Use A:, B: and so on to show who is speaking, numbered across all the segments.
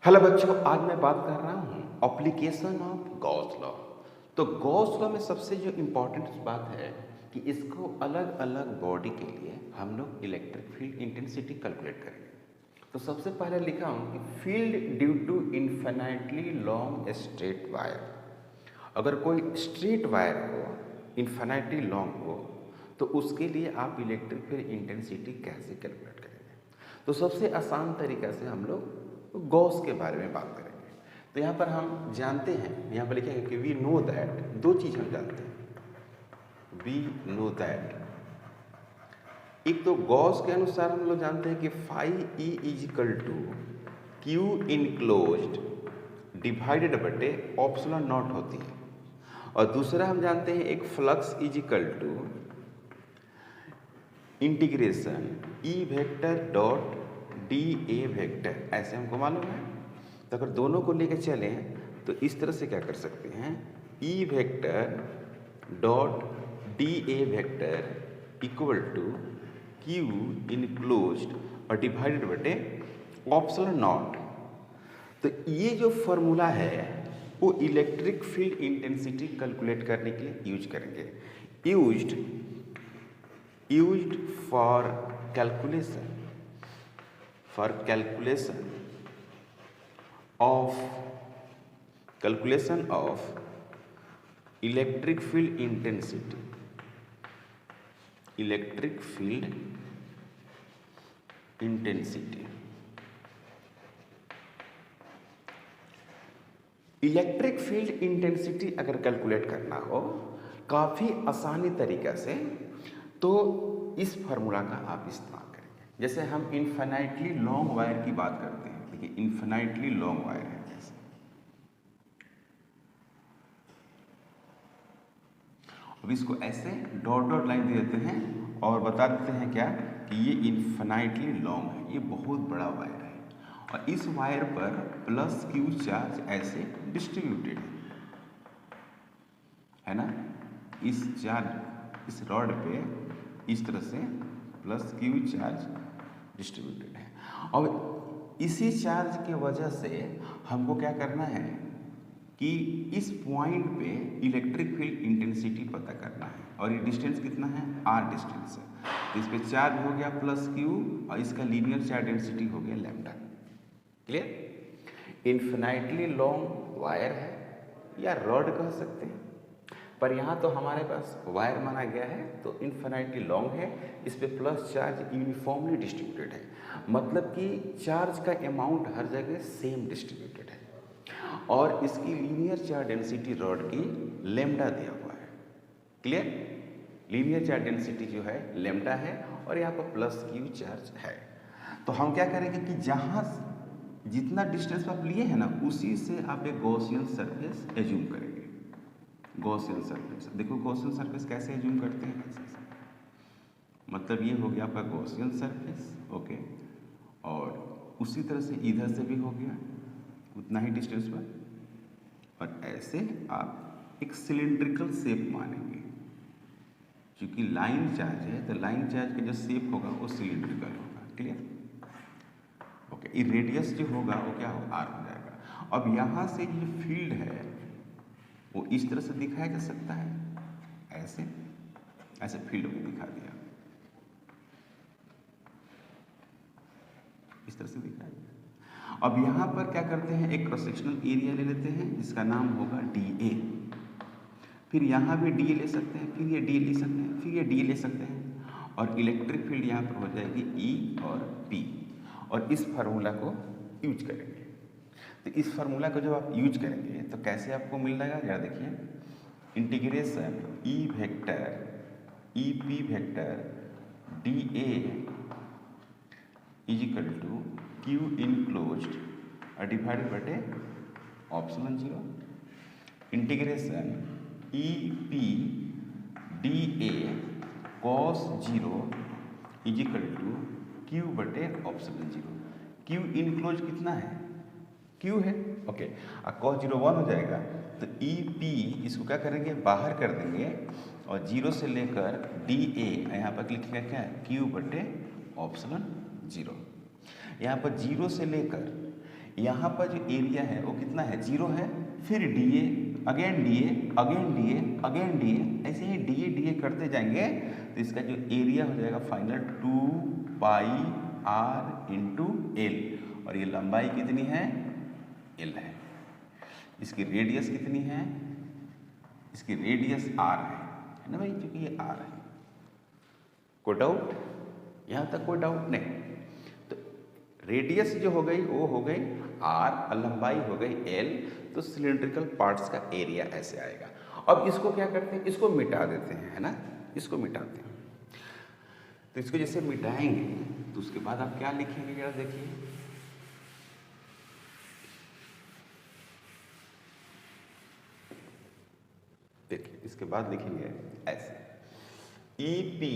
A: Hello बच्चों, आज मैं बात कर रहा हूँ एप्लीकेशन ऑफ गॉस लॉ। तो गॉस लॉ में सबसे जो इम्पोर्टेंट बात है कि इसको अलग अलग बॉडी के लिए हम लोग इलेक्ट्रिक फील्ड इंटेंसिटी कैलकुलेट करेंगे। तो सबसे पहले लिखा हूँ कि field due to infinitely long straight wire. अगर कोई स्ट्रेट वायर हो, इन्फिनाइटली लॉन्ग हो, तो उसके लिए आप इलेक्ट्रिक फील्ड इंटेंसिटी कैसे कैलकुलेट करेंगे। तो सबसे आसान तरीका से हम लोग गॉस के बारे में बात करेंगे। तो यहाँ पर हम जानते हैं, यहाँ पर लिखेंगे कि वी नो दैट, दो चीज़ हम जानते हैं। वी नो दैट, एक तो गॉस के अनुसार हम लोग जानते हैं कि phi E is equal to Q enclosed divided बटे ऑप्सिलॉन नॉट होती है। और दूसरा हम जानते हैं एक flux is equal to integration E vector dot D A vector, ऐसे हमको मालूम है। तो अगर दोनों को लेकर चलें तो इस तरह से क्या कर सकते हैं, E vector dot D A vector equal to Q enclosed और डिवाइडेड बटे ऑप्सिलॉन नॉट। तो ये जो फॉर्मूला है वो इलेक्ट्रिक फील्ड इंटेंसिटी कैलकुलेट करने के लिए यूज करेंगे। Used for calculation of electric field intensity, electric field intensity अगर कैलकुलेट करना हो काफ़ी आसानी तरीका से, तो इस फार्मूला का आप इस्तेमाल करेंगे। जैसे हम इन्फिनाइटली लॉन्ग वायर की बात करते हैं, देखिए इन्फिनाइटली लॉन्ग वायर है जैसे, अब इसको ऐसे डॉट डॉट लाइन दे देते हैं और बता देते हैं क्या कि ये इन्फिनाइटली लॉन्ग है, ये बहुत बड़ा वायर है और इस वायर पर प्लस क्यू चार्ज ऐसे डिस्ट्रीब्यूटेड है ना। इस रॉड पे इस तरह से प्लस क्यू चार्ज डिस्ट्रीब्यूटेड है और इसी चार्ज के वजह से हमको क्या करना है कि इस पॉइंट पे इलेक्ट्रिक फील्ड इंटेंसिटी पता करना है और ये डिस्टेंस कितना है, आर डिस्टेंस है। तो इस पे चार्ज हो गया प्लस क्यू और इसका लीनियर चार्ज डेंसिटी हो गया lambda. Clear. Infinitely long wire है या रॉड कह सकते हैं, पर यहाँ तो हमारे पास वायर माना गया है तो इन्फिनाइटली लॉन्ग है, इस पे प्लस चार्ज यूनिफॉर्मली डिस्ट्रीब्यूटेड है, मतलब कि चार्ज का अमाउंट हर जगह सेम डिस्ट्रीब्यूटेड है और इसकी लीनियर चार्ज डेंसिटी रॉड की लैम्डा दिया हुआ है। क्लियर। लीनियर चार्ज डेंसिटी जो है लैम्डा है और यहाँ पर प्लस क्यू चार्ज है। तो हम क्या करेंगे कि जहाँ जितना डिस्टेंस आप लिए हैं ना उसी से आप एक गॉसियन सरफेस एज्यूम करेंगे। गॉसियन सरफेस, देखो गॉसियन सरफेस कैसे एज्यूम करते हैं, ऐसे मतलब ये हो गया आपका गॉसियन सरफेस, ओके। और उसी तरह से इधर से भी हो गया उतना ही डिस्टेंस पर, और ऐसे आप एक सिलिंड्रिकल शेप मानेंगे। क्योंकि लाइन चार्ज है तो लाइन चार्ज का जो शेप होगा वो सिलिंड्रिकल होगा। Clear, okay. ये रेडियस जो होगा वो क्या होगा, आर हो जाएगा। अब यहाँ से ये फील्ड है वो इस तरह से दिखाया जा सकता है, ऐसे फील्ड को दिखा दिया, इस तरह से दिखाया गया। अब यहाँ पर क्या करते हैं, एक क्रॉस सेक्शनल एरिया ले लेते हैं जिसका नाम होगा डी ए, फिर यहाँ भी डी ए ले सकते हैं, फिर ये डी ए ले सकते हैं, फिर ये डी ए ले सकते हैं और इलेक्ट्रिक फील्ड यहाँ पर हो जाएगी ई और पी। और इस फार्मूला को यूज करेंगे। तो इस फार्मूला को जब आप यूज करेंगे तो कैसे आपको मिल जाएगा, जरा देखिए, integration E vector E P vector D A is equal to Q enclosed और डिवाइडेड बटे epsilon zero, integration E P D A cos zero is equal to Q बटे ऑप्सिलॉन जीरो। क्यू इनक्लोज कितना है, Q है, okay. और cos zero 1 हो जाएगा तो ई पी इसको क्या करेंगे, बाहर कर देंगे और जीरो से लेकर डी ए यहाँ पर लिखेगा क्या है, क्यू बटे ऑप्सिलॉन जीरो। यहाँ पर जीरो से लेकर यहाँ पर जो एरिया है वो कितना है, 0 है, फिर D A, again D A, again D A, again D A, ऐसे ही डी ए करते जाएंगे तो इसका जो एरिया हो जाएगा final 2 pi R into L, और ये लंबाई कितनी है, एल है। इसकी रेडियस कितनी है, इसकी रेडियस आर है ना भाई, क्योंकि ये आर है। कोई डाउट, यहाँ तक कोई डाउट नहीं। तो रेडियस जो हो गई वो हो गई आर और लंबाई हो गई एल, तो सिलिंड्रिकल पार्ट्स का एरिया ऐसे आएगा। अब इसको क्या करते हैं, इसको मिटा देते हैं, है ना, इसको मिटाते हैं। तो इसको जैसे मिटाएंगे तो उसके बाद आप क्या लिखेंगे, जरा देखिए, देखिए इसके बाद लिखेंगे ऐसे, ई पी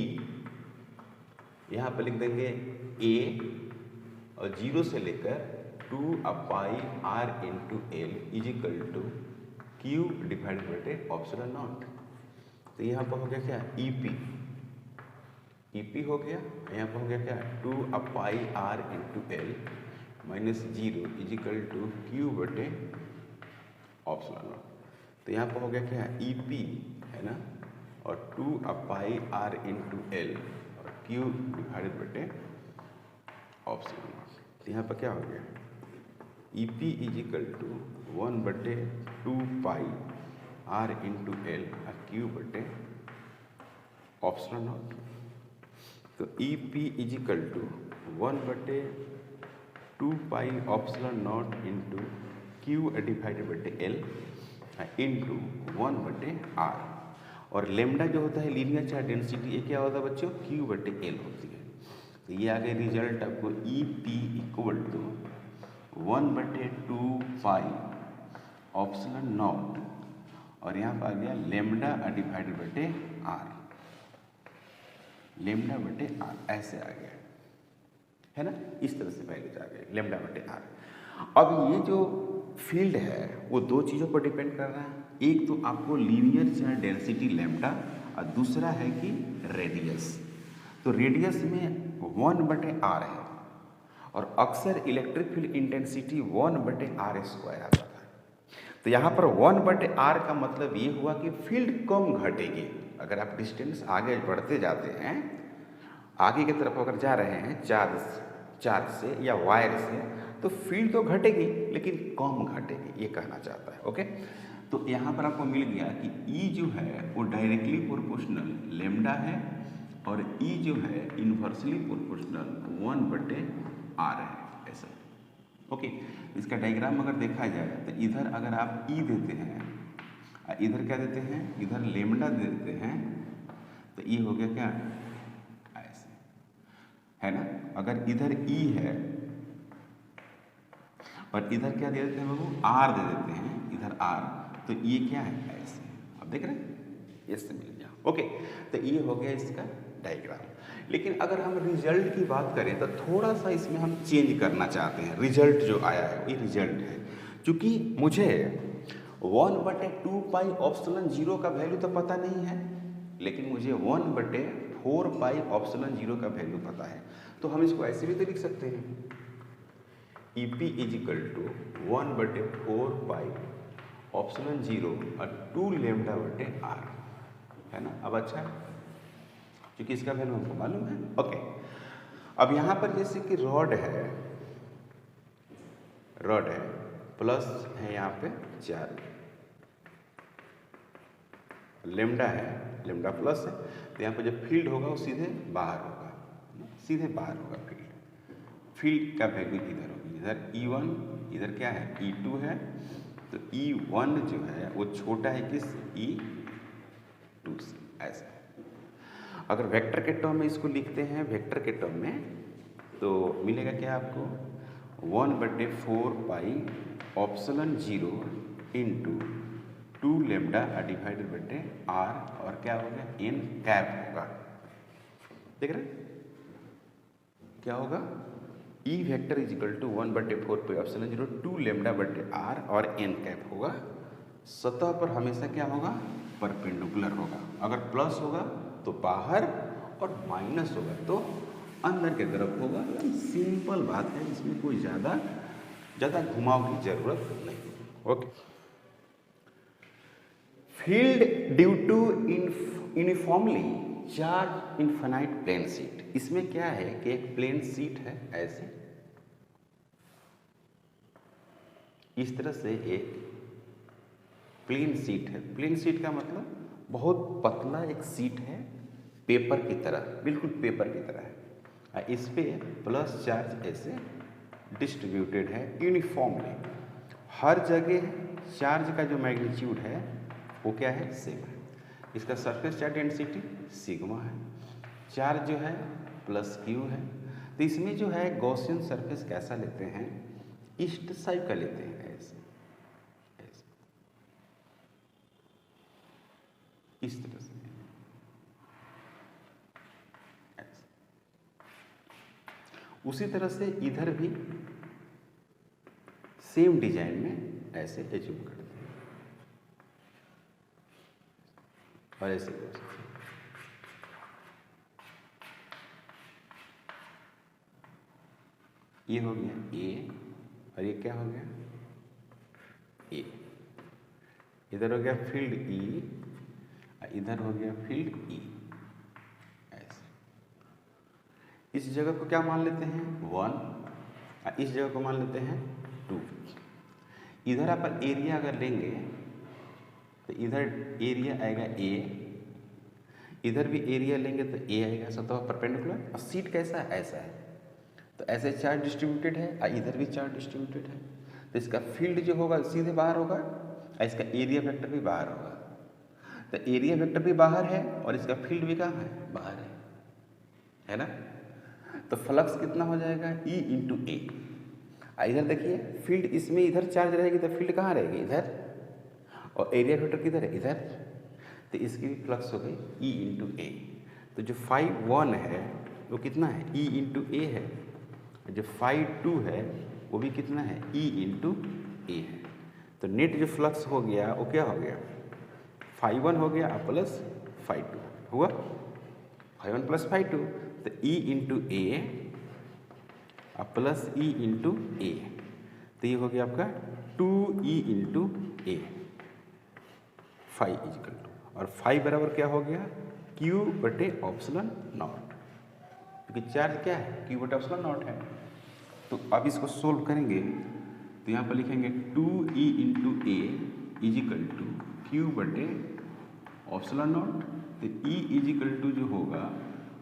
A: यहाँ पर लिख देंगे ए और 0 से लेकर 2 pi R into L is equal to Q divided by epsilon naught. तो यहाँ पर हो गया क्या, ई पी हो गया, यहाँ पर हो गया क्या 2 pi R into L minus 0 is equal to Q बटे एप्सिलॉन नॉट। तो यहाँ पर हो गया क्या, ई पी है ना, और 2 पाई आर इंटू एल और क्यू डिवाइडेड बटे एप्सिलॉन नॉट। तो यहाँ पर क्या हो गया, E P is equal to 1 बटे 2 पाई आर इंटू एल और क्यू बटे एप्सिलॉन नॉट। तो E P is equal to 1 बटे 2 pi epsilon naught into Q divided बटे एल इंटू 1 बटे आर, और लेमडा जो होता है लीनियर चार्ज डेंसिटी, ये क्या होता है बच्चों, क्यू बटे एल होती है। तो ये आ गया रिजल्ट आपको, ई पी इक्वल टू 1 बटे 2 पाई एप्सिलॉन नॉट, और यहाँ पर आ गया लेमडा डिवाइडेड बटे आर, लेमडा बटे आर ऐसे आ गया, है ना, इस तरह से वैल्यूज आ गए लेमडा बटे आर। अब ये जो फील्ड है वो दो चीज़ों पर डिपेंड कर रहा है, एक तो आपको लीनियर चार्ज डेंसिटी लेमडा और दूसरा है कि रेडियस। तो रेडियस में 1 बटे आर है, और अक्सर इलेक्ट्रिक फील्ड इंटेंसिटी 1 बटे आर स्क्वायर आता है। तो यहाँ पर 1 बटे आर का मतलब ये हुआ कि फील्ड कम घटेगी। अगर आप डिस्टेंस आगे बढ़ते जाते हैं, आगे की तरफ अगर जा रहे हैं चार्ज से या वायर से, तो फील्ड तो घटेगी लेकिन कम घटेगी, ये कहना चाहता है। ओके, तो यहाँ पर आपको मिल गया कि ई जो है वो डायरेक्टली प्रोपोर्शनल लेमडा है, और ई जो है इन्वर्सली प्रोपोर्शनल 1 बटे आर है, ऐसा। ओके, इसका डायग्राम अगर देखा जाए तो इधर अगर आप ई देते हैं, इधर क्या देते हैं, इधर लेमडा देते हैं, तो ये हो गया क्या, ऐसे, है ना। अगर इधर ई है और इधर क्या दे देते हैं बाबू, आर दे देते हैं, इधर आर, तो ये क्या है, ऐसे। अब देख रहे हैं, इससे मिल गया। ओके, तो ये हो गया इसका डायग्राम। लेकिन अगर हम रिजल्ट की बात करें तो थोड़ा सा इसमें हम चेंज करना चाहते हैं। रिजल्ट जो आया है ये रिजल्ट है, क्योंकि मुझे 1 बटे 2 पाई एप्सिलॉन 0 का वैल्यू तो पता नहीं है, लेकिन मुझे 1 बटे 4 पाई एप्सिलॉन 0 का वैल्यू पता है। तो हम इसको ऐसे भी तो लिख सकते हैं, E P is equal to 1 बटे 4 पाई एप्सिलॉन 0 और 2 लेमडा बटे आर, है ना। अब अच्छा, क्योंकि इसका वैल्यू हमको मालूम है। ओके, अब यहाँ पर जैसे कि रॉड है प्लस है, यहाँ पे 4 लेमडा है, लेमडा प्लस है, तो यहाँ पे जो फील्ड होगा वो सीधे बाहर होगा, सीधे बाहर होगा फील्ड का वैल्यू इधर होगी, इधर E1, इधर क्या है E2 है, तो E1 जो है वो छोटा है किस, E2 से, ऐसा। अगर वेक्टर के टर्म में इसको लिखते हैं, वेक्टर के टर्म में, तो मिलेगा क्या आपको, 1 बटे 4 pi epsilon 0 into 2 lambda divided बटे आर, और क्या होगा, एन कैप होगा। देख रहे क्या होगा, E vector is equal to 1 बटे 4 पाई एप्सिलॉन 0 2 लेमडा बटे आर और एन कैप होगा। सतह पर हमेशा क्या होगा, परपेंडिकुलर होगा। अगर प्लस होगा तो बाहर, और माइनस होगा तो अंदर की तरफ होगा। सिंपल बात है, इसमें कोई ज़्यादा ज़्यादा घुमाव की जरूरत नहीं। Okay. Field due to uniformly charge infinite plane sheet. इसमें क्या है कि एक प्लेन शीट है ऐसे, इस तरह से एक प्लेन शीट है। प्लेन शीट का मतलब बहुत पतला एक शीट है, पेपर की तरह, बिल्कुल पेपर की तरह है। इस पे प्लस चार्ज ऐसे डिस्ट्रीब्यूटेड है यूनिफॉर्मली। हर जगह चार्ज का जो मैग्नीट्यूड है वो क्या है, सेम है। इसका सरफेस चार्ज डेंसिटी सिग्मा है, चार्ज जो है प्लस क्यू है। तो इसमें जो है गॉसियन सरफेस कैसा लेते हैं, ईस्ट साइड का लेते हैं ऐसे, ऐसे इस तरह से ऐसे। उसी तरह से इधर भी सेम डिजाइन में ऐसे एज्यूम करते हैं और ऐसे कर सकते हैं। ये हो गया ए और ये क्या हो गया, ए। इधर हो गया फील्ड ई, इधर हो गया फील्ड ई ऐसे। इस जगह को क्या मान लेते हैं 1, इस जगह को मान लेते हैं 2। इधर अपन एरिया अगर लेंगे तो इधर एरिया आएगा ए, इधर भी एरिया लेंगे तो ए आएगा, सतह परपेंडिकुलर। और सीट कैसा है, ऐसा है। तो ऐसे चार्ज डिस्ट्रीब्यूटेड है और इधर भी चार्ज डिस्ट्रीब्यूटेड है, तो इसका फील्ड जो होगा सीधे बाहर होगा और इसका एरिया वेक्टर भी बाहर होगा। तो एरिया वेक्टर भी बाहर है और इसका फील्ड भी कहाँ है, बाहर है ना। तो फ्लक्स कितना हो जाएगा, ई इंटू ए। इधर देखिए फील्ड इसमें इधर चार्ज रहेगी तो फील्ड कहाँ रहेगी, इधर, और एरिया वेक्टर किधर है, इधर। तो इसकी भी फ्लक्स हो गई ई इंटू ए। तो जो फाई 1 है वो कितना है, ई इंटू ए है। जो फाई 2 है वो भी कितना है, ई इंटू ए है। तो नेट जो फ्लक्स हो गया वो क्या हो गया, फाई 1 हो गया प्लस फाई 2 हुआ, फाई 1 प्लस फाई 2। तो E into A plus E into A, तो ये हो गया आपका 2e into A, phi is equal to, और फाई बराबर क्या हो गया, क्यू बटे ऑप्सलन नॉट, क्योंकि चार्ज क्या है, क्यू बटे ऑप्सलन नॉट है। तो अब इसको सोल्व करेंगे तो यहाँ पर लिखेंगे 2e into A is equal to Q बटे ऑप्सलन नॉट। तो e इजिकल टू जो होगा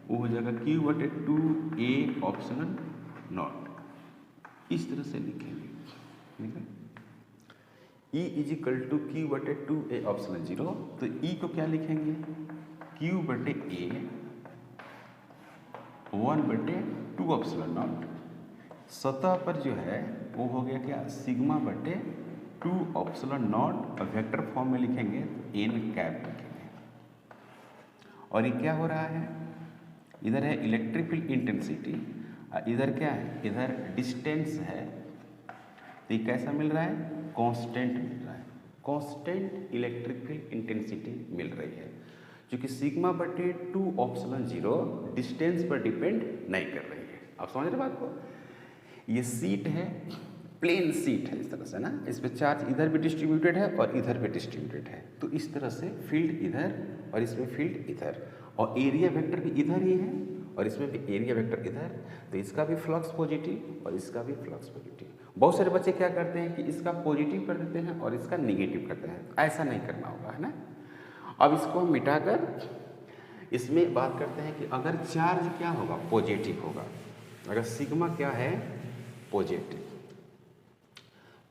A: वो हो जाएगा क्यू बटे 2a ऑप्सलन नॉट। इस तरह से लिखेंगे, ठीक है। E इजिकल टू क्यू बटे 2a ऑप्सलन 0। तो E को क्या लिखेंगे, क्यू बटे a 1 बटे 2 ऑप्सलन नॉट। सतह पर जो है वो हो गया क्या, सिग्मा बटे 2 ऑप्सलन नॉट, और वेक्टर फॉर्म में लिखेंगे तो n कैप लिखेंगे। और ये क्या हो रहा है, इधर है इलेक्ट्रिक फील्ड इंटेंसिटी, इधर क्या है, इधर डिस्टेंस है। तो ये कैसा मिल रहा है, कांस्टेंट मिल रहा है, कांस्टेंट इलेक्ट्रिक फील्ड इंटेंसिटी मिल रही है, जो कि सिग्मा बटे 2 ऑप्सलन 0 डिस्टेंस पर डिपेंड नहीं कर रही है। आप समझ रहे बात को। ये सीट है, प्लेन सीट है इस तरह से ना, इस पे चार्ज इधर भी डिस्ट्रीब्यूटेड है और इधर भी डिस्ट्रीब्यूटेड है। तो इस तरह से फील्ड इधर और इसमें फील्ड इधर, और एरिया वेक्टर भी इधर ही है और इसमें भी एरिया वेक्टर इधर। तो इसका भी फ्लक्स पॉजिटिव और इसका भी फ्लक्स पॉजिटिव। बहुत सारे बच्चे क्या करते हैं कि इसका पॉजिटिव कर देते हैं और इसका निगेटिव करते हैं, ऐसा नहीं करना होगा, है ना। अब इसको हम मिटाकर इसमें बात करते हैं कि अगर चार्ज क्या होगा, पॉजिटिव होगा। अगर सिग्मा क्या है, पॉजिटिव,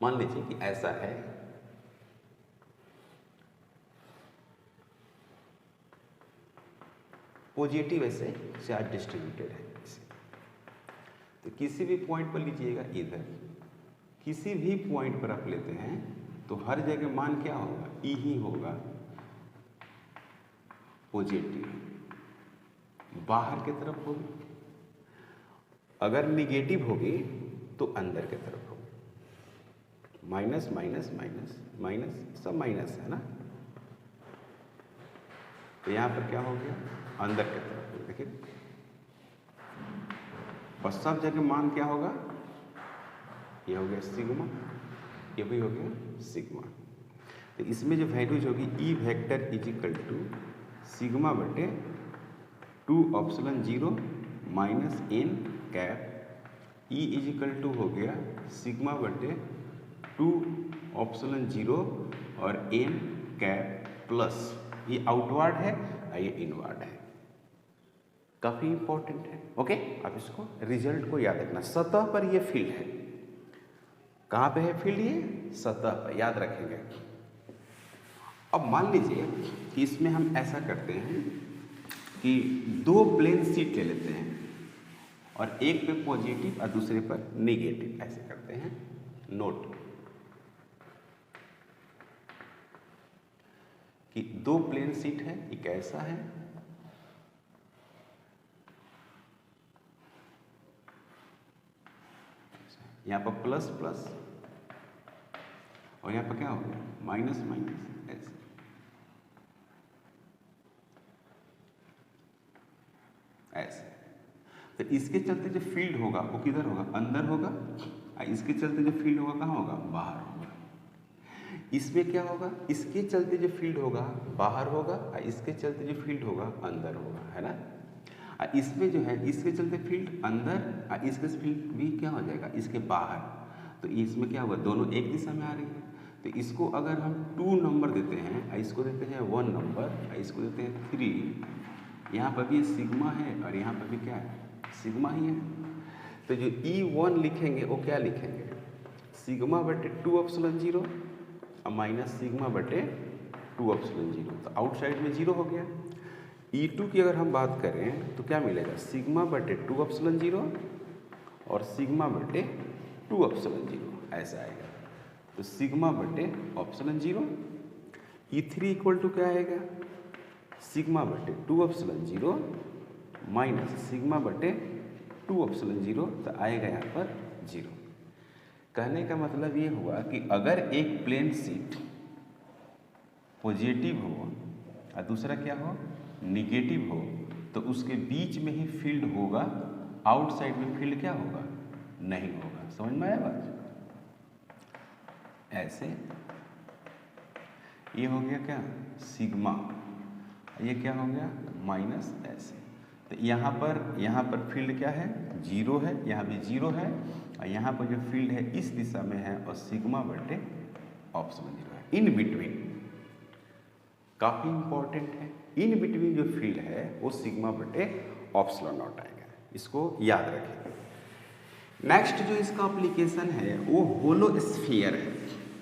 A: मान लीजिए कि ऐसा है, पॉजिटिव ऐसे चार्ज डिस्ट्रीब्यूटेड है इसे। तो किसी भी पॉइंट पर लीजिएगा, इधर किसी भी पॉइंट पर आप लेते हैं तो हर जगह मान क्या होगा, ई ही होगा, पॉजिटिव बाहर की तरफ होगी। अगर निगेटिव होगी तो अंदर की तरफ होगी। माइनस माइनस माइनस माइनस, सब माइनस है ना। तो यहाँ पर क्या हो गया, अंदर की तरफ, देखिए। और सब जगह मान क्या होगा, ये हो गया सिग्मा, ये भी हो गया सिग्मा। तो इसमें जो वैल्यूज होगी E vector is equal to sigma बटे 2 epsilon 0 minus N cap, E is equal to हो गया सिग्मा बटे 2 ऑप्सलन 0 और एन कैप प्लस ये आउटवर्ड है और ये इनवर्ड है। काफ़ी इंपॉर्टेंट है। ओके, अब इसको रिजल्ट को याद रखना। सतह पर ये फील्ड है, कहाँ पे है फील्ड? ये सतह पर, याद रखेंगे। अब मान लीजिए कि इसमें हम ऐसा करते हैं कि 2 प्लेन शीट ले लेते हैं और एक पे पॉजिटिव और दूसरे पर नेगेटिव, ऐसे करते हैं। नोट कि 2 प्लेन शीट है, एक ऐसा है यहाँ पर प्लस प्लस और यहाँ पर क्या होगा माइनस माइनस, ऐसे। ऐसे तो इसके चलते जो फील्ड होगा वो किधर होगा? अंदर होगा। और इसके चलते जो फील्ड होगा कहाँ होगा? बाहर होगा। इसमें क्या होगा? इसके चलते जो फील्ड होगा बाहर होगा और इसके चलते जो फील्ड होगा अंदर होगा, है ना। और इसमें जो है इसके चलते फील्ड अंदर और इसके फील्ड भी क्या हो जाएगा? इसके बाहर। तो इसमें क्या होगा? दोनों एक दिशा में आ रही है। तो इसको अगर हम 2 नंबर देते हैं और इसको देते हैं 1 नंबर और इसको देते हैं 3, यहाँ पर भी सिग्मा है और यहाँ पर भी क्या है? सिग्मा ही है। तो जो E1 लिखेंगे वो क्या लिखेंगे? सिग्मा बटे 2 ऑप्सलन 0 और माइनस सिग्मा बटे 2 ऑप्सलन 0। तो आउटसाइड में 0 हो गया। E2 की अगर हम बात करें तो क्या मिलेगा? सिग्मा बटे 2 ऑप्सलन 0 और सिग्मा बटे 2 ऑप्सलन 0, ऐसा आएगा। तो सिग्मा बटे ऑप्सलन 0। E3 इक्वल टू क्या आएगा? सिग्मा बटे 2 ऑप्सलन 0 माइनस सिग्मा बटे 2 ऑप्सलन 0, तो आएगा यहाँ पर 0। कहने का मतलब ये हुआ कि अगर एक प्लेन शीट पॉजिटिव हो और दूसरा क्या हो? निगेटिव हो, तो उसके बीच में ही फील्ड होगा, आउटसाइड में फील्ड क्या होगा? नहीं होगा। समझ में आया बात? ऐसे ये हो गया क्या? सिग्मा, ये क्या हो गया? माइनस, ऐसे। तो यहाँ पर फील्ड क्या है? 0 है, यहाँ भी 0 है और यहाँ पर जो फील्ड है इस दिशा में है और सिग्मा बटे ऑप्सलन 0 है। इन बिटवीन, काफ़ी इंपॉर्टेंट है, इन बिटवीन जो फील्ड है वो सिग्मा बटे ऑप्सलन नॉट आएगा। इसको याद रखें। नेक्स्ट जो इसका एप्लीकेशन है वो होलो स्फीयर है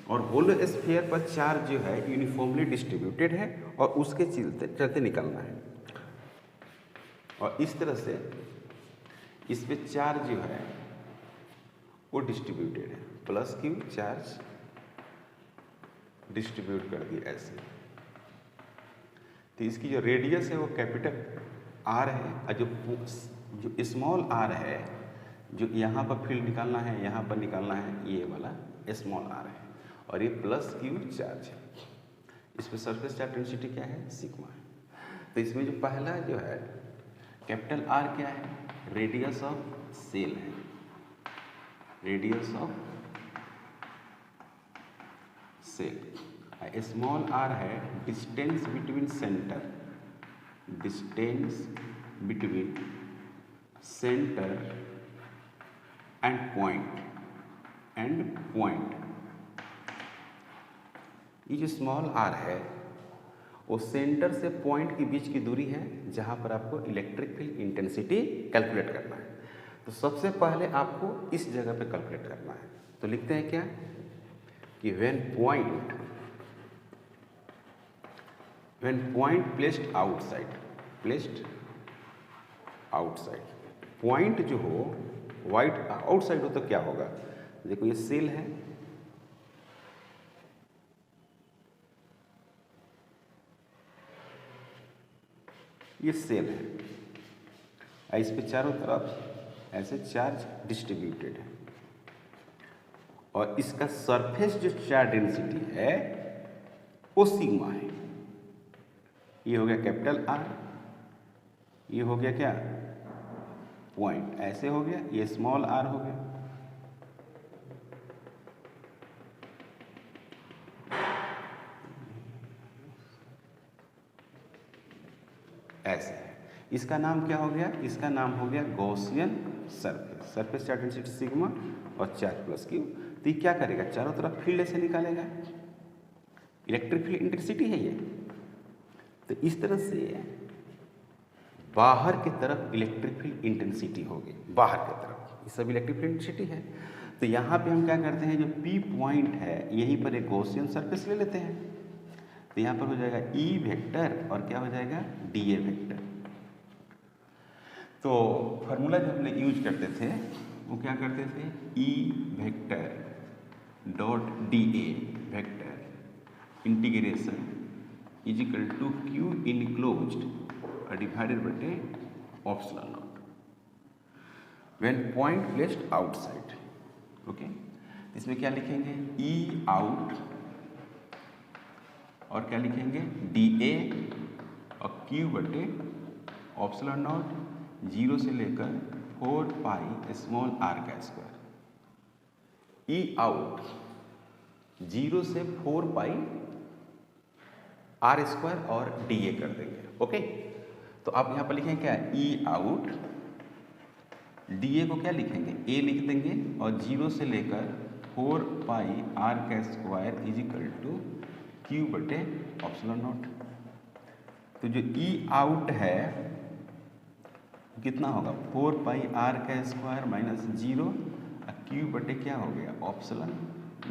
A: और होलो स्फीयर पर चार्ज जो है यूनिफॉर्मली डिस्ट्रीब्यूटेड है और उसके चलते निकलना है। और इस तरह से इस पे चार्ज जो है वो डिस्ट्रीब्यूटेड है, प्लस क्यू चार्ज डिस्ट्रीब्यूट कर दी ऐसे। तो इसकी जो रेडियस है वो कैपिटल आर है और जो स्मॉल आर है, जो यहाँ पर फील्ड निकालना है, यहाँ पर निकालना है, ये वाला स्मॉल आर है और ये प्लस क्यू चार्ज है। इस पर सरफेस चार्ज डेंसिटी क्या है? सिग्मा है। तो इसमें जो पहला जो है कैपिटल आर क्या है? रेडियस ऑफ सेल है, radius of shell. Small R है distance between centre, distance between centre and point. ये जो स्मॉल आर है वो सेंटर से पॉइंट के बीच की दूरी है जहाँ पर आपको इलेक्ट्रिक फील्ड इंटेंसिटी कैलकुलेट करना है। तो सबसे पहले आपको इस जगह पे कैलकुलेट करना है। तो लिखते हैं क्या कि when point placed outside, point जो हो वाइट आउटसाइड हो तो क्या होगा? देखो ये सेल है, ये सेल है, इस पे चारों तरफ ऐसे चार्ज डिस्ट्रीब्यूटेड है और इसका सरफेस जो चार्ज डेंसिटी है वो सिग्मा है। ये हो गया कैपिटल आर, ये हो गया क्या? पॉइंट, ऐसे हो गया, ये स्मॉल आर हो गया। ऐसे है। इसका नाम क्या हो गया? इसका नाम हो गया Gaussian surface. Surface charge density sigma और चार्ज प्लस क्यू। तो ये क्या करेगा? चारों तरफ फील्ड ऐसे निकालेगा। इलेक्ट्रिक फील्ड इंटेंसिटी है ये। तो इस तरह से बाहर की तरफ इलेक्ट्रिक फील्ड इंटेंसिटी होगी, बाहर की तरफ ये सब इलेक्ट्रिक फील्ड इंटेंसिटी है। तो यहाँ पे हम क्या करते हैं, जो पी पॉइंट है यहीं पर एक गॉसियन सरफेस ले लेते हैं। तो यहाँ पर हो जाएगा ई वेक्टर और क्या हो जाएगा? D A vector. तो फार्मूला जो हमने यूज करते थे वो क्या करते थे? E vector dot D A vector integration is equal to Q enclosed divided बटे epsilon naught when point placed outside. Okay, इसमें क्या लिखेंगे? ई आउट और क्या लिखेंगे? डी ए और क्यू बटे एप्सिलॉन नॉट 0 से लेकर 4 पाई स्मॉल आर का स्क्वायर। ई आउट 0 से 4 पाई आर स्क्वायर और डी ए कर देंगे। ओके, तो आप यहाँ पर लिखेंगे क्या? ई आउट डी ए को क्या लिखेंगे? ए लिख देंगे और 0 से लेकर 4 पाई आर का square is equal to Q बटे एप्सिलॉन नॉट। तो जो ई आउट है कितना होगा? 4 पाई आर का स्क्वायर माइनस 0 क्यू बटे क्या हो गया? Epsilon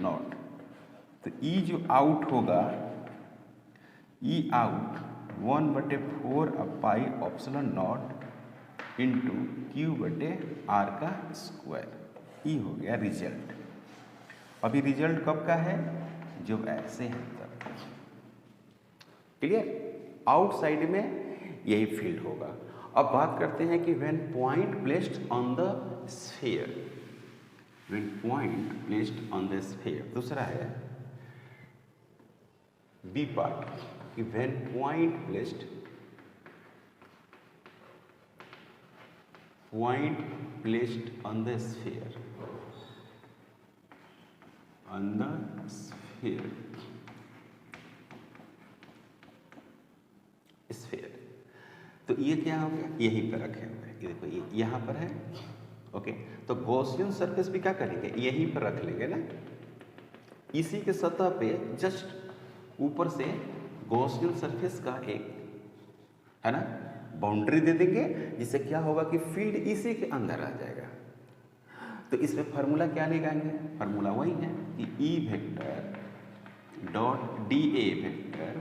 A: naught. तो ई जो आउट होगा, E out 1/4 pi epsilon naught into Q बटे आर का स्क्वायर। ई हो गया रिजल्ट। अभी रिजल्ट कब का है? जब ऐसे है तब। क्लियर? आउटसाइड में यही फील्ड होगा। अब बात करते हैं कि when point placed on the sphere, when point placed on the sphere. दूसरा है बी पार्ट कि when point placed on the sphere, on the sphere, sphere. तो ये क्या हो गया? यहीं पर रखे हुए हैं। ये देखो, ये यहाँ पर है। ओके, तो गॉसियन सरफेस भी क्या करेंगे? यहीं पर रख लेंगे ना। इसी के सतह पे जस्ट ऊपर से गॉसियन सरफेस का एक है ना बाउंड्री दे देंगे, जिससे क्या होगा कि फील्ड इसी के अंदर आ जाएगा। तो इसमें फार्मूला क्या लगाएंगे? फार्मूला वही है कि E vector dot D A vector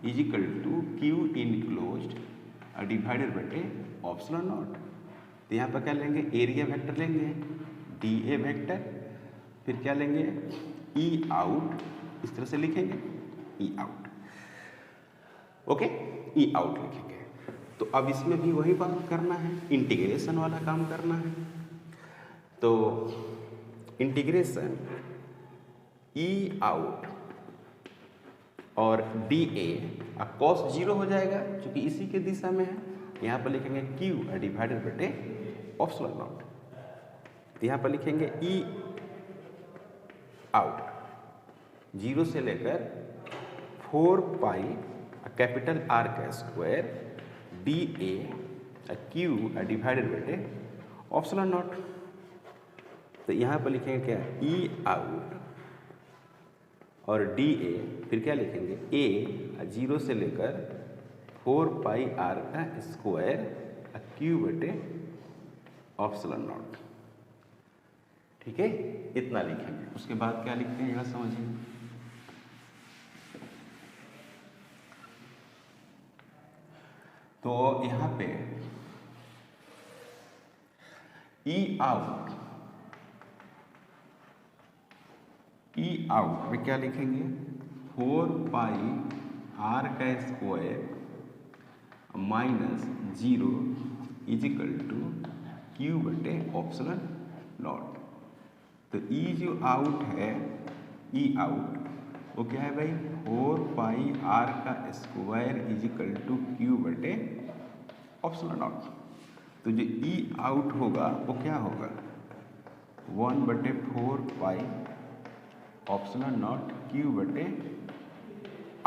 A: is equal to Q enclosed divided बटे एप्सिलॉन नॉट। तो यहाँ पर क्या लेंगे? एरिया वेक्टर लेंगे, डी ए वेक्टर, फिर क्या लेंगे? E out. इस तरह से लिखेंगे E out. Okay, E out लिखेंगे। तो अब इसमें भी वही बात करना है, इंटीग्रेशन वाला काम करना है। तो इंटीग्रेशन ई आउट और डी ए कॉस 0 हो जाएगा क्योंकि इसी के दिशा में है। यहाँ पर लिखेंगे क्यू डिवाइडेड बटे एप्सिलॉन नॉट। तो यहाँ पर लिखेंगे ई आउट 0 से लेकर 4 पाई कैपिटल आर का square D A Q divided बटे एप्सिलॉन नॉट। तो यहाँ पर लिखेंगे क्या? ई आउट और डी ए, फिर क्या लिखेंगे? ए 0 से लेकर 4 पाई आर का स्क्वायर क्यू बटे एप्सिलॉन नॉट। ठीक है, इतना लिखेंगे। उसके बाद क्या लिखते हैं, यह समझिए। तो यहाँ पे ई आउट में क्या लिखेंगे? 4 पाई आर का square minus 0 is equal to Q बटे एप्सिलॉन नॉट। तो ई जो आउट है, ई आउट वो क्या है भाई? 4 पाई आर का square is equal to Q बटे एप्सिलॉन नॉट। तो जो ई आउट होगा वो क्या होगा? 1/4 पाई एप्सिलॉन नॉट क्यू बटे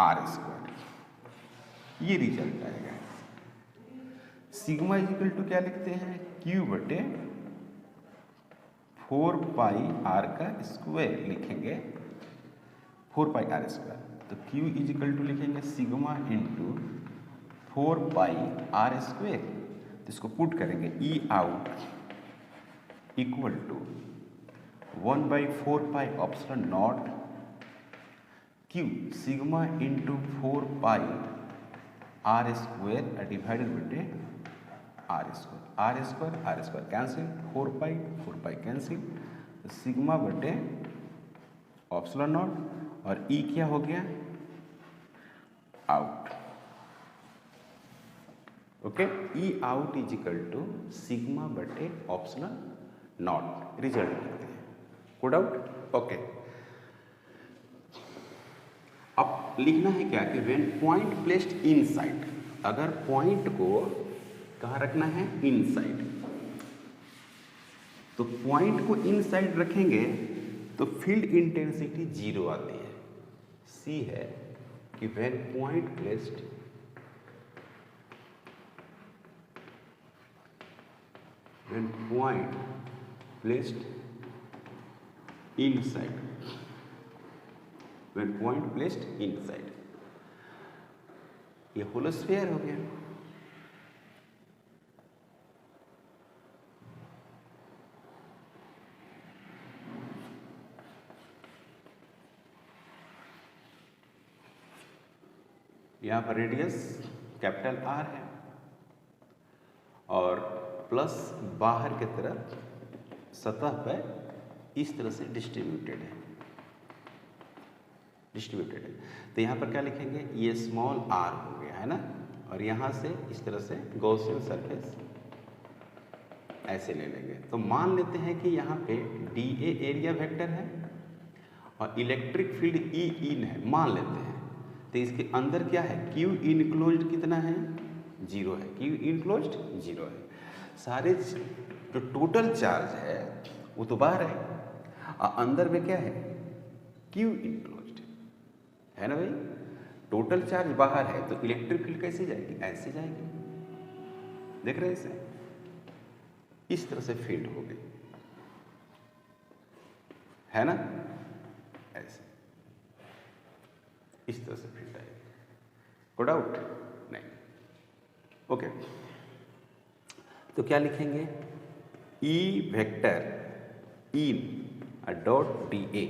A: आर स्क्वायर। ये रिजल्ट आएगा। सिग्मा इजिकल टू क्या लिखते हैं, क्यू बटे 4 पाई आर का स्क्वायर लिखेंगे, 4 पाई आर स्क्वायर। तो क्यू इजिकल टू लिखेंगे sigma into 4 pi R square. तो इसको पुट करेंगे, E out equal to 1/4 pi epsilon naught Q sigma into 4 pi R square divided बटे R square cancel, 4 pi cancel, तो sigma बटे epsilon naught और E क्या हो गया, out. Okay, E out is equal to sigma बटे epsilon naught, result लिखते हैं, कोड आउट। ओके, अब लिखना है क्या कि व्हेन पॉइंट प्लेस्ड इनसाइड, अगर पॉइंट को कहाँ रखना है, इनसाइड, तो पॉइंट को इनसाइड रखेंगे तो फील्ड इंटेंसिटी 0 आती है। सी है कि when point placed inside, when point placed inside, ये होलो स्फीयर हो गया। यहाँ पर रेडियस कैपिटल आर है और प्लस बाहर की तरफ सतह पर इस तरह से डिस्ट्रीब्यूटेड है। तो यहाँ पर क्या लिखेंगे, ये स्मॉल आर हो गया है ना, और यहाँ से इस तरह से गॉसियन सरफेस ऐसे ले लेंगे। तो मान लेते हैं कि यहाँ पे डी ए एरिया वेक्टर है और इलेक्ट्रिक फील्ड ई इन है, मान लेते हैं। तो इसके अंदर क्या है, क्यू इनक्लोज्ड कितना है, 0 है, क्यू इनक्लोज्ड 0 है। सारे जो टोटल चार्ज है वो तो बाहर है और अंदर में क्या है, क्यू इनक्लोज्ड है ना भाई। टोटल चार्ज बाहर है तो इलेक्ट्रिक फील्ड कैसे जाएगी, ऐसे जाएगी, देख रहे हैं इसे, इस तरह से फील्ड हो गई है ना, ऐसे इस तरह से फील्ड आएगी। कोड आउट नहीं, ओके। तो क्या लिखेंगे, E vector in dot D A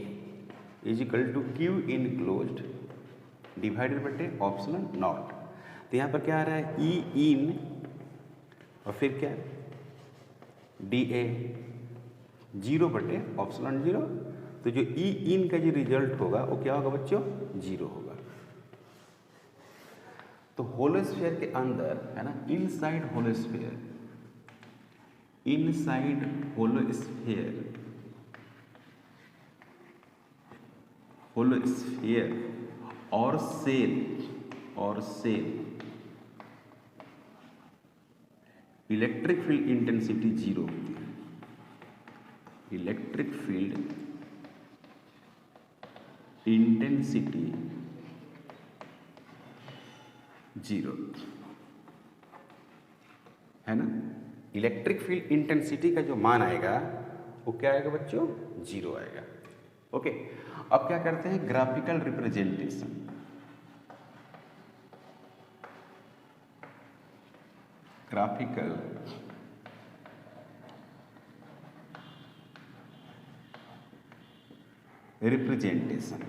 A: is equal to Q enclosed divided बटे ऑप्शन नॉट। तो यहाँ पर क्या आ रहा है, ई इन और फिर क्या डी ए 0 बटे ऑप्शन 0। तो जो ई इन का जो रिजल्ट होगा वो क्या होगा बच्चों, 0 होगा। तो होलोस्फीयर के अंदर है ना, इनसाइड होलोस्फीयर और सेल इलेक्ट्रिक फील्ड इंटेंसिटी 0 होती है। इलेक्ट्रिक फील्ड इंटेंसिटी 0 है ना। इलेक्ट्रिक फील्ड इंटेंसिटी का जो मान आएगा वो क्या आएगा बच्चों, 0 आएगा। ओके, अब क्या करते हैं, ग्राफिकल रिप्रेजेंटेशन। Graphical representation.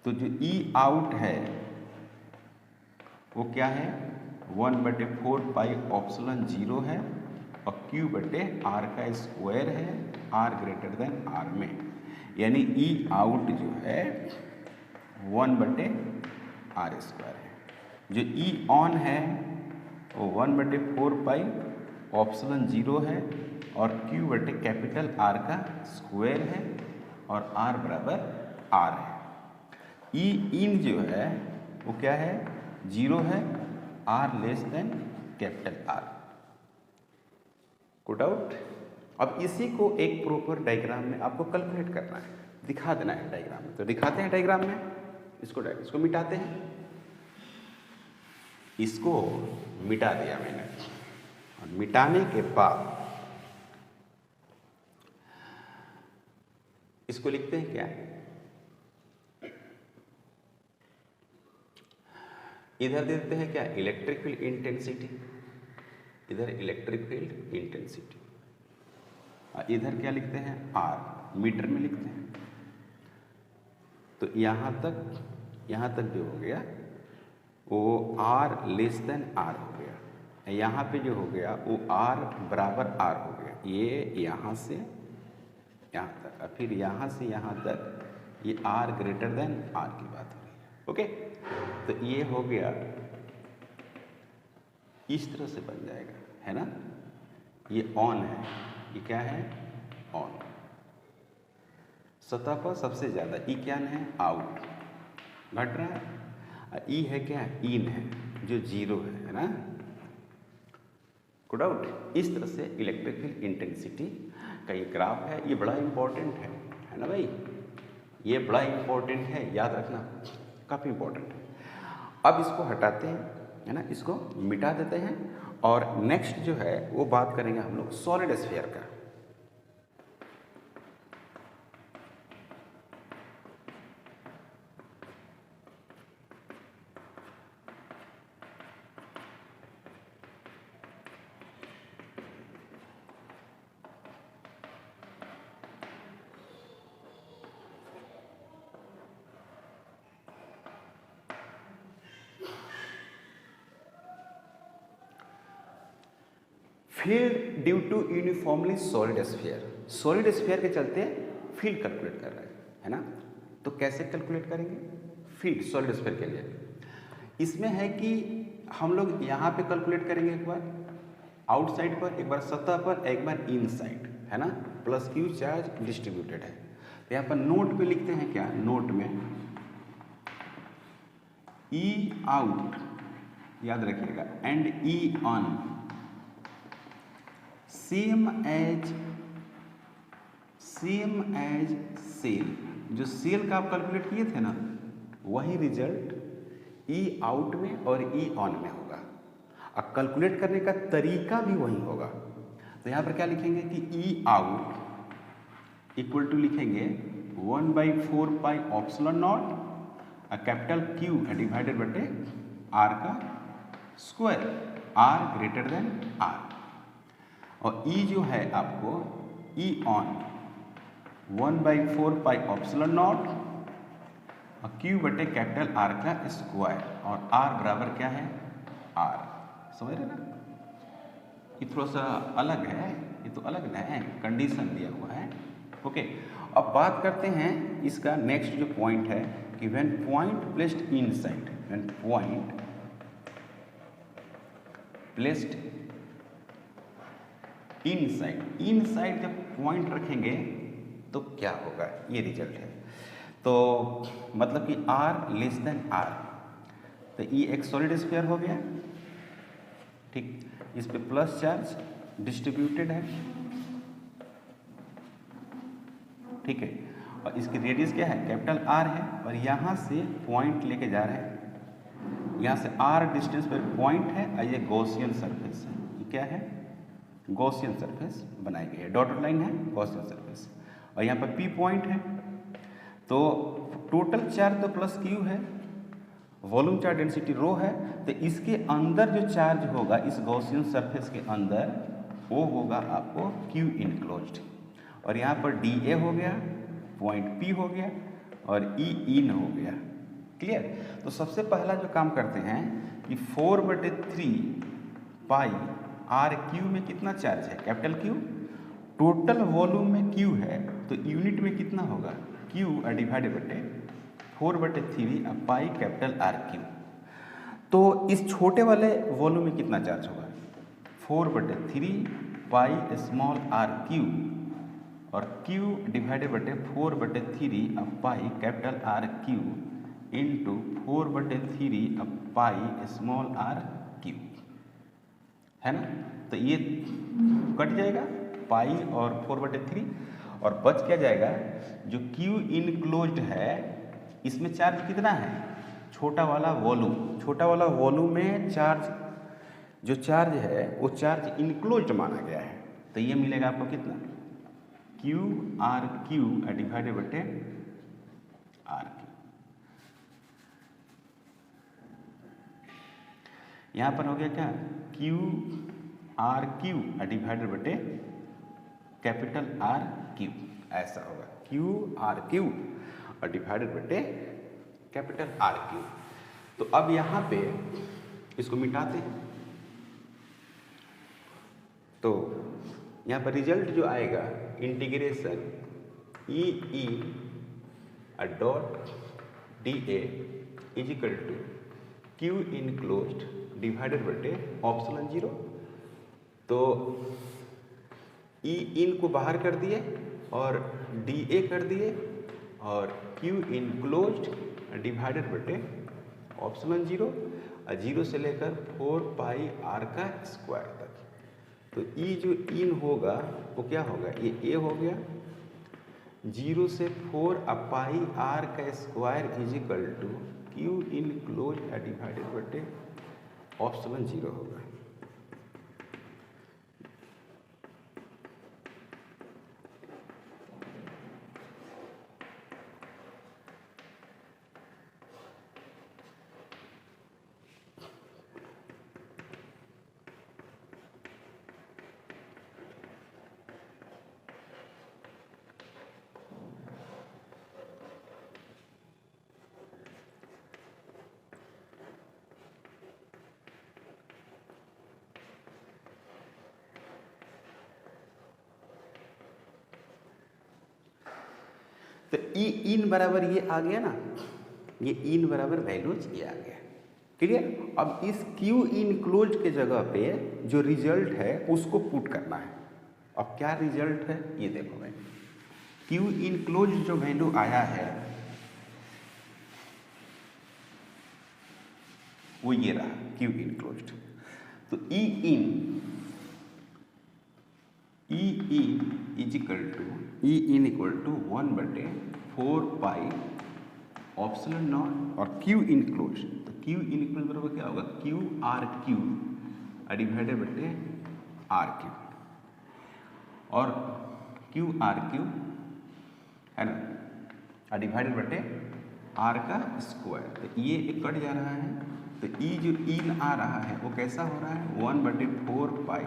A: तो जो ई आउट है वो क्या है, 1/4 पाई ऑप्सिलॉन 0 है और क्यू बटे आर का स्क्वायर है, आर ग्रेटर देन आर में, यानी ई आउट जो है 1/r स्क्वायर है। जो ई ऑन है वो 1/4 पाई ऑप्सिलॉन 0 है और क्यू बटे कैपिटल आर का स्क्वायर है और आर बराबर आर है। ई इन जो है वो क्या है, 0 है, R less than capital R. Quote out. अब इसी को एक प्रॉपर डायग्राम में आपको कैलकुलेट करना है, दिखा देना है डायग्राम में। तो दिखाते हैं डायग्राम में, इसको मिटाते हैं। इसको मिटा दिया मैंने, और मिटाने के बाद इसको लिखते हैं क्या, इधर देते हैं क्या इलेक्ट्रिक फील्ड इंटेंसिटी, इधर इलेक्ट्रिक फील्ड इंटेंसिटी, और इधर क्या लिखते हैं आर, मीटर में लिखते हैं। तो यहाँ तक जो हो गया वो R लेस देन आर हो गया, यहाँ पे जो हो गया वो R बराबर R हो गया, ये यहाँ से यहाँ तक, और फिर यहाँ से यहाँ तक ये R ग्रेटर देन R की बात हो रही है। ओके, तो ये हो गया, इस तरह से बन जाएगा, है ना। ये ऑन है, ये क्या है ऑन, सतह पर सबसे ज़्यादा, ई क्या है आउट, घट रहा है, ई है क्या इन है जो जीरो है ना, गुड आउट। इस तरह से इलेक्ट्रिक फील्ड इंटेंसिटी का ये ग्राफ है, ये बड़ा इंपॉर्टेंट है ना भाई, ये बड़ा इंपॉर्टेंट है, याद रखना, काफ़ी इंपॉर्टेंट है। अब इसको हटाते हैं, है ना, इसको मिटा देते हैं, और नेक्स्ट जो है वो बात करेंगे हम लोग सॉलिड स्फीयर का। Field due to uniformly solid sphere, solid sphere के चलते फील्ड कैलकुलेट कर रहे हैं, है ना। तो कैसे कैलकुलेट करेंगे फील्ड सॉलिड स्फीयर के लिए, इसमें है कि हम लोग यहाँ पे कैलकुलेट करेंगे, एक बार आउटसाइड पर, एक बार सतह पर, एक बार इनसाइड, है ना, प्लस क्यू चार्ज डिस्ट्रीब्यूटेड है। तो यहाँ पर नोट पे लिखते हैं क्या, नोट में ई आउट याद रखिएगा and E on same as shell, जो सेल का आप कैलकुलेट किए थे ना, वही रिजल्ट ई आउट में और ई ऑन में होगा, और कैलकुलेट करने का तरीका भी वही होगा। तो यहाँ पर क्या लिखेंगे कि ई आउट इक्वल टू लिखेंगे 1/4 pi epsilon naught capital Q divided बटे आर का square, R greater than R, और ई जो है आपको E on 1/4 pi epsilon naught और क्यू बटे कैपिटल आर का स्क्वायर, और आर बराबर क्या है आर, समझ रहे ना। ये थोड़ा सा अलग है, ये तो अलग ना है, कंडीशन दिया हुआ है। ओके, अब बात करते हैं इसका नेक्स्ट जो पॉइंट है कि when point placed inside, when point placed inside जब पॉइंट रखेंगे तो क्या होगा, ये रिजल्ट है। तो मतलब कि आर लेस देन आर, तो ये एक सॉलिड स्फीयर हो गया, ठीक, इस पे प्लस चार्ज डिस्ट्रीब्यूटेड है, ठीक है, और इसकी रेडियस क्या है कैपिटल आर है, और यहाँ से पॉइंट लेके जा रहे हैं, यहाँ से आर डिस्टेंस पर पॉइंट है, और ये गॉसियन सरफेस है, ये क्या है गॉसियन सरफेस बनाई गई है, डॉटेड लाइन है गॉसियन सरफेस, और यहाँ पर पी पॉइंट है। तो टोटल चार्ज तो प्लस क्यू है, वॉल्यूम चार्ज डेंसिटी रो है, तो इसके अंदर जो चार्ज होगा इस गॉसियन सरफेस के अंदर वो होगा आपको क्यू इनक्लोज्ड, और यहाँ पर डी ए हो गया, पॉइंट पी हो गया, और ई इन हो गया। क्लियर। तो सबसे पहला जो काम करते हैं कि 4/3 पाई आर क्यू में कितना चार्ज है कैपिटल क्यू, टोटल वॉल्यूम में क्यू है, तो यूनिट में कितना होगा क्यू डिवाइडेड बटे 4/3 पाई कैपिटल आर क्यू। तो इस छोटे वाले वॉल्यूम में कितना चार्ज होगा 4/3 पाई स्मॉल आर क्यू, और क्यू डिवाइडेड बटे 4/3 pi capital R Q into 4/3 pi small R Q, है ना। तो ये कट जाएगा पाई और 4/3, और बच क्या जाएगा जो क्यू इनक्लोज्ड है, इसमें चार्ज कितना है, छोटा वाला वॉल्यूम में चार्ज, जो चार्ज है वो चार्ज इनक्लोज्ड माना गया है। तो ये मिलेगा आपको कितना, क्यू आर क्यू डिवाइडेड बटे आर क्यू। यहाँ पर हो गया क्या, क्यू आर क्यू डिवाइडेड बटे कैपिटल आर क्यू, ऐसा होगा क्यू आर क्यू डिवाइडेड बटे कैपिटल आर क्यू। तो अब यहाँ पे इसको मिटाते हैं, तो यहाँ पर रिजल्ट जो आएगा integration E dot D A is equal to Q enclosed divided बटे ऑप्शन 0। तो ई इन को बाहर कर दिए और डी ए कर दिए और क्यू इनक्लोज्ड डिवाइडेड बटे ऑप्शन 0, 0 से लेकर 4 पाई आर का स्क्वायर तक। तो ई जो इन होगा वो क्या होगा, ये ए हो गया, 0 से 4 पाई आर का square is equal to Q enclosed divided बटे ऑप्शन 0 होगा। तो ई इन बराबर ये आ गया ना, ये इन बराबर वैल्यूज ये आ गया, क्लियर। अब इस क्यू इनक्लोज्ड के जगह पे जो रिजल्ट है उसको पुट करना है। अब क्या रिजल्ट है ये देखो भाई, क्यू इनक्लोज्ड जो वैल्यू आया है वो ये रहा क्यू इनक्लोज्ड। तो E in is equal to E in equal to 1/4 pi epsilon naught और क्यू इनक्लोज। तो क्यू इनक्लोज बराबर क्या होगा, क्यू आर क्यू डिवाइडेड बटे आर क्यू, और क्यू आर क्यू है ना डिवाइडेड बटे आर का स्क्वायर। तो ये कट जा रहा है, तो ई जो इन आ रहा है वो कैसा हो रहा है 1/4 pi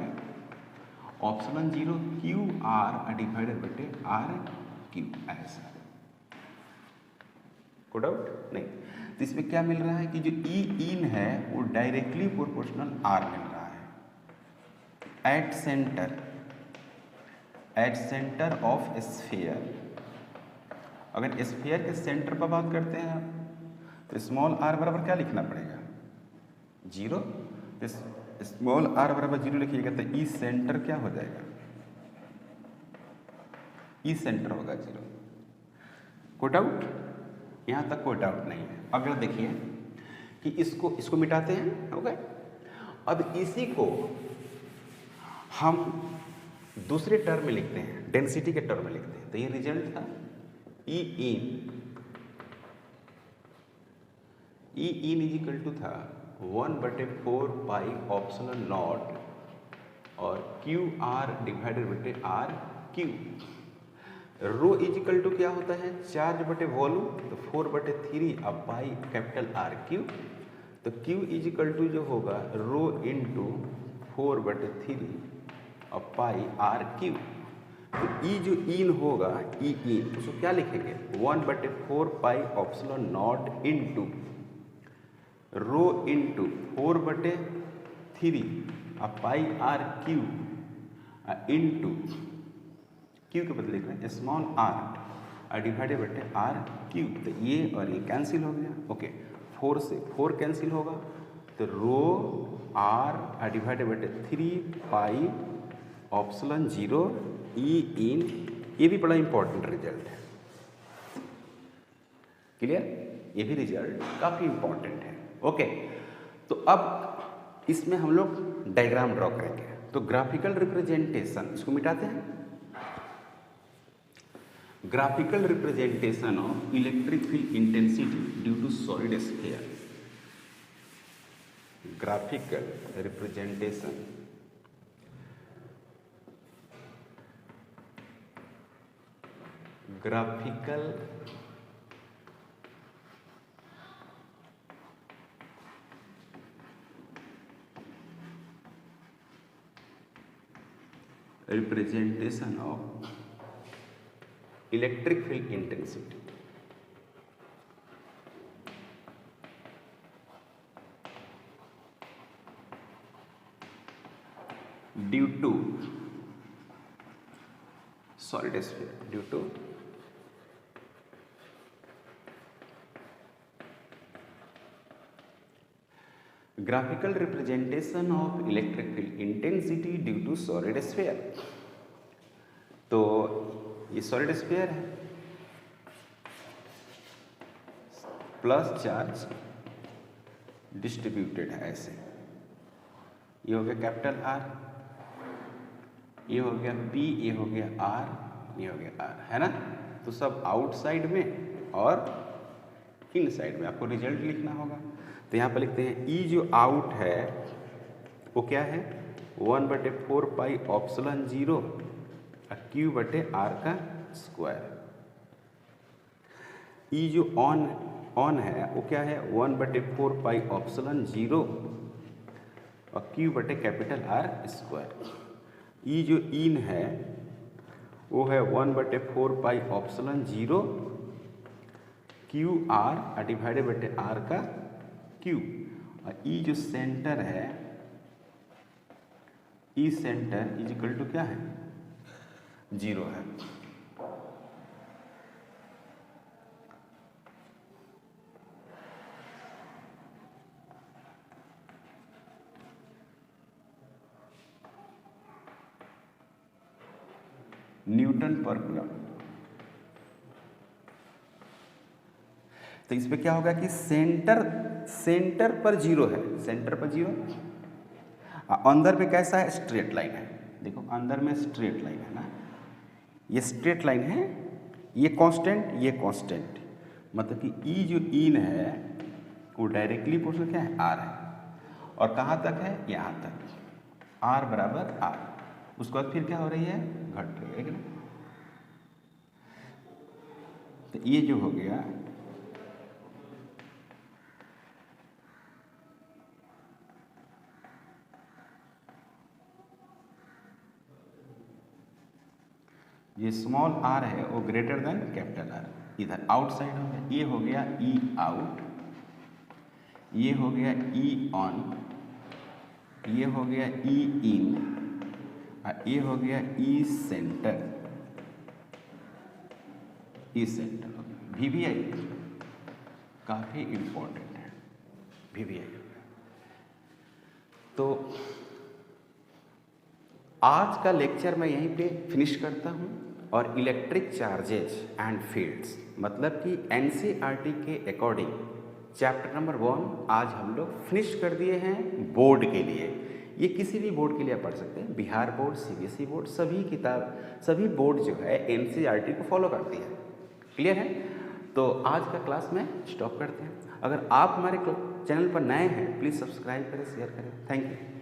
A: option 0 Q R divided बटे आर क्यू, ऐसा। कोई डाउट नहीं। तो इसमें क्या मिल रहा है कि जो ई इन है वो डायरेक्टली प्रोपोर्शनल आर मिल रहा है एट सेंटर ऑफ स्फीयर। अगर स्फीयर के सेंटर पर बात करते हैं तो स्मॉल आर बराबर क्या लिखना पड़ेगा 0। स्मॉल आर बराबर 0 लिखिएगा तो ई सेंटर क्या हो जाएगा, ई सेंटर होगा 0। कोई डाउट, यहां तक कोई डाउट नहीं है। अगला देखिए कि इसको मिटाते हैं, हो गए। अब इसी को हम दूसरे टर्म में लिखते हैं, डेंसिटी के टर्म में लिखते हैं। तो ये रिजल्ट था E in is equal to था 1/4 पाई ऑप्शनल नॉट और क्यू आर डिवाइडेड बटे R Q. Rho is equal to क्या होता है चार्ज बटे वॉल्यूम, तो 4/3 अब पाई कैपिटल आर क्यू। तो क्यू इज इक्वल टू जो होगा रो इंटू 4/3 अब पाई आर क्यू। तो ई जो इन होगा ई इन उसको क्या लिखेंगे 1/4 pi epsilon naught into rho into 4/3 pi R Q into Q के बदले में स्मॉल आर डिवाइडेड बटे आर क्यू। तो ये और ये कैंसिल हो गया, ओके। 4 से 4 कैंसिल होगा तो रो आर डिवाइडेड बटे 3 पाई ऑप्शन 0 ई इन। ये भी बड़ा इंपॉर्टेंट रिजल्ट है, क्लियर। ये भी रिजल्ट काफ़ी इंपॉर्टेंट है, ओके। तो अब इसमें हम लोग डायग्राम ड्रॉ करेंगे। तो ग्राफिकल रिप्रेजेंटेशन, इसको मिटाते हैं। Graphical representation of electric field intensity due to solid sphere. Graphical representation graphical representation of electric field intensity due to solid sphere, due to graphical representation of electric field intensity due to solid sphere। तो ये solid sphere है, plus charge distributed है ऐसे। ये हो गया capital R, ये हो गया पी, ये हो गया आर, ये हो गया आर, है ना। तो सब आउटसाइड में और इन साइड में आपको रिजल्ट लिखना होगा। तो यहाँ पर लिखते हैं ई जो आउट है वो क्या है 1/4 पाई ऑप्सिलॉन 0 क्यू बटे आर का स्क्वायर। ई जो ऑन है वो क्या है 1/4 पाई ऑप्सिलॉन 0 और क्यू बटे कैपिटल आर स्क्वायर। ई जो इन है वो है 1/4 पाई ऑप्सिलॉन 0 क्यू आर डिवाइडेड बटे आर का क्यू। और ई जो सेंटर है, ई सेंटर इज इक्वल टू क्या है 0 है। न्यूटन पर कूलम। तो इस पे क्या होगा कि सेंटर पर 0 है, सेंटर पर 0। अंदर पे कैसा है स्ट्रेट लाइन है, देखो अंदर में स्ट्रेट लाइन है ना, ये स्ट्रेट लाइन है, ये कांस्टेंट, ये कांस्टेंट, मतलब कि ई जो इन है वो डायरेक्टली प्रोपोर्शनल क्या है आर है। और कहाँ तक है यहाँ तक, आर बराबर आर। उसके बाद फिर क्या हो रही है घट रही है ना। तो ये जो हो गया ये स्मॉल आर है वो ग्रेटर देन कैपिटल आर, इधर आउटसाइड हो गया। ये हो गया ई आउट, ये हो गया ई ऑन, ये हो गया ई इन, और ये हो गया ई सेंटर, ई सेंटर। वीवीआई काफ़ी इम्पोर्टेंट है वीवीआई। तो आज का लेक्चर मैं यहीं पे फिनिश करता हूँ। और इलेक्ट्रिक चार्जेज एंड फील्ड्स मतलब कि एनसीईआरटी के अकॉर्डिंग चैप्टर नंबर 1 आज हम लोग फिनिश कर दिए हैं बोर्ड के लिए। ये किसी भी बोर्ड के लिए आप पढ़ सकते हैं, बिहार बोर्ड, सीबीएसई बोर्ड, सभी बोर्ड जो है एनसीईआरटी को फॉलो करती है। क्लियर है? तो आज का क्लास में स्टॉप करते हैं। अगर आप हमारे चैनल पर नए हैं प्लीज़ सब्सक्राइब करें, शेयर करें। Thank you.